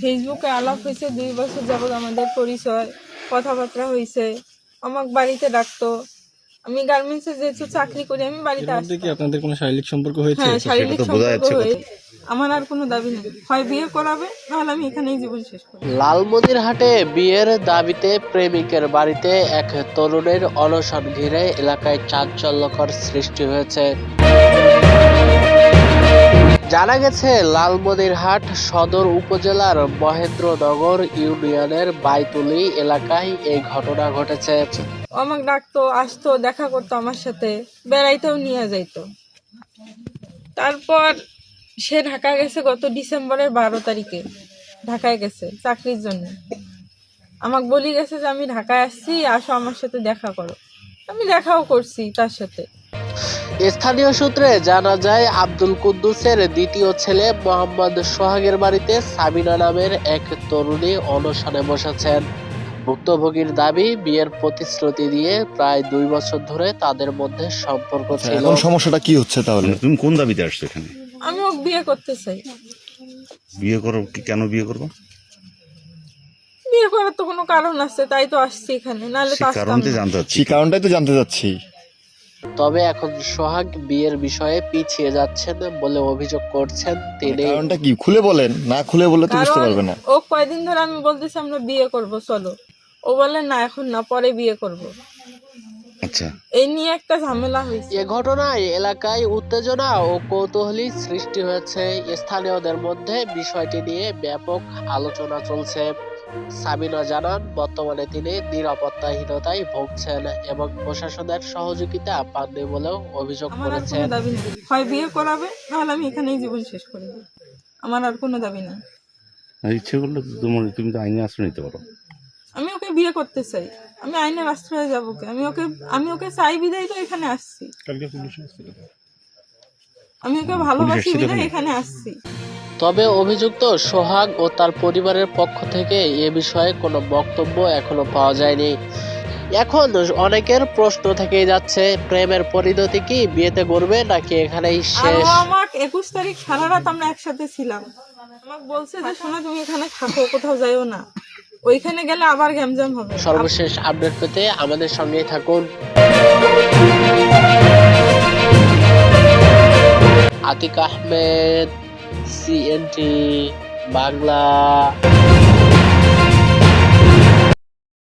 ফেসবুকে আলাপ হয়েছে, 2 বছর যাবত আমাদের পরিচয়, কথাবার্তা হয়েছে। আমাকে বাড়িতে ডাকতো, আমি গার্মেন্টসে যেহেতু চাকরি করি, আমি বাড়িতে আসতাম। কি আপনাদের কোনো শারীরিক সম্পর্ক হয়েছে? হ্যাঁ, সেটা শারীরিক তো বোঝা সম্পর্ক যাচ্ছে হয়ে। আমার আর কোনো দাবি নেই, হয় বিয়ে করাবে, নাহলে আমি এখানেই জীবন শেষ করি। লালমনিরহাটে বিয়ের দাবিতে প্রেমিকের বাড়িতে এক তরুণের অনশন ঘিরে এলাকায় চাঞ্চল্যকর সৃষ্টি হয়েছে। জানা গেছে, লালমনিরহাট সদর উপজেলার মহেন্দ্রনগর ইউনিয়নের বাইতুলি এলাকায় এই ঘটনা ঘটেছে। আমাকে ডাকতো, আসতো, দেখা করতো আমার সাথে, বেড়াইতেও নিয়ে যাইতো। তারপর সে ঢাকা গেছে গত ডিসেম্বরের 12 তারিখে, ঢাকায় গেছে চাকরির জন্য। আমাকে বলি গেছে যে আমি ঢাকায় আসছি, আসো আমার সাথে দেখা করো। আমি দেখাও করছি তার সাথে। স্থানীয় সূত্রে জানা যায়, আব্দুল কুদ্দুসের দ্বিতীয় ছেলে মোহাম্মদ সোহাগের বাড়িতে সাবিনা নামের এক তরুণী অনশনে বসেছেন। ভুক্তভোগীর দাবি, বিয়ের প্রতিশ্রুতি দিয়ে প্রায় 2 বছর ধরে তাদের মধ্যে সম্পর্ক ছিল। এখন সমস্যাটা কি হচ্ছে তাহলে? তুমি কোন দাবিতে আসছো এখানে? আমি ওকে বিয়ে করতে চাই। বিয়ে করো? কেন বিয়ে করবো? বিয়ে করার তো কোনো কারণ আছে, তাই তো আসছি এখানে, নাহলে তো আসতাম না। সেই কারণটাই তো জানতে চাচ্ছি। তবে এখন সোহাগ বিয়ের বিষয়ে পিছিয়ে যাচ্ছেন বলে অভিযোগ করছেন তিনি। কারণটা কি খুলে বলেন, না খুলে বললে তো বুঝতে পারবে না। ও কয়দিন ধরে আমি বলতেছি আমরা বিয়ে করব, চলো। ও বলে না, এখন না, পরে বিয়ে করব। আচ্ছা, এই নিয়ে একটা ঝামেলা হয়েছে। এ ঘটনায় এলাকায় উত্তেজনা ও কৌতূহলী সৃষ্টি হয়েছে। স্থানীয়দের মধ্যে বিষয়টি নিয়ে ব্যাপক আলোচনা চলছে। সাবিনা জানান, বর্তমানে তিনি নিরাপত্তাহীনতায় ভুগছেন এবং প্রশাসনের সহযোগিতা পাননি বলেও অভিযোগ আমার আর করেছেন। কোনো দাবি নেই, হয় বিয়ে করাবে, নাহলে আমি এখানেই জীবন শেষ করে দেব। আমার আর কোনো দাবি নেই। ইচ্ছে করলে তুমি তো আইনে আশ্রয় নিতে পারো। আমি ওকে বিয়ে করতে চাই, আমি আইনের আশ্রয়ে যাবো কে? আমি ওকে চাই বিদায় তো এখানে আসছি। আমি ওকে ভালোবাসি বিদায় এখানে আসছি। তবে অভিযুক্ত সোহাগ ও তার পরিবারের পক্ষ থেকে এ বিষয়ে কোনো বক্তব্য এখনো পাওয়া যায়নি। এখন অনেকের প্রশ্ন থেকেই যাচ্ছে, প্রেমের পরিণতি কি বিয়েতে করবে নাকি এখানেই আর শেষ? ও আমাকে 21 তারিখ সারা রাত আমরা একসাথে ছিলাম। আমাকে বলছে যে শোনো, তুমি এখানে থাকো, কোথাও যাইও না, ওইখানে গেলে আবার গ্যামজাম হবে। সর্বশেষ আপডেট পেতে আমাদের সঙ্গেই থাকুন। আতিক আহমেদ, CNT বাংলা।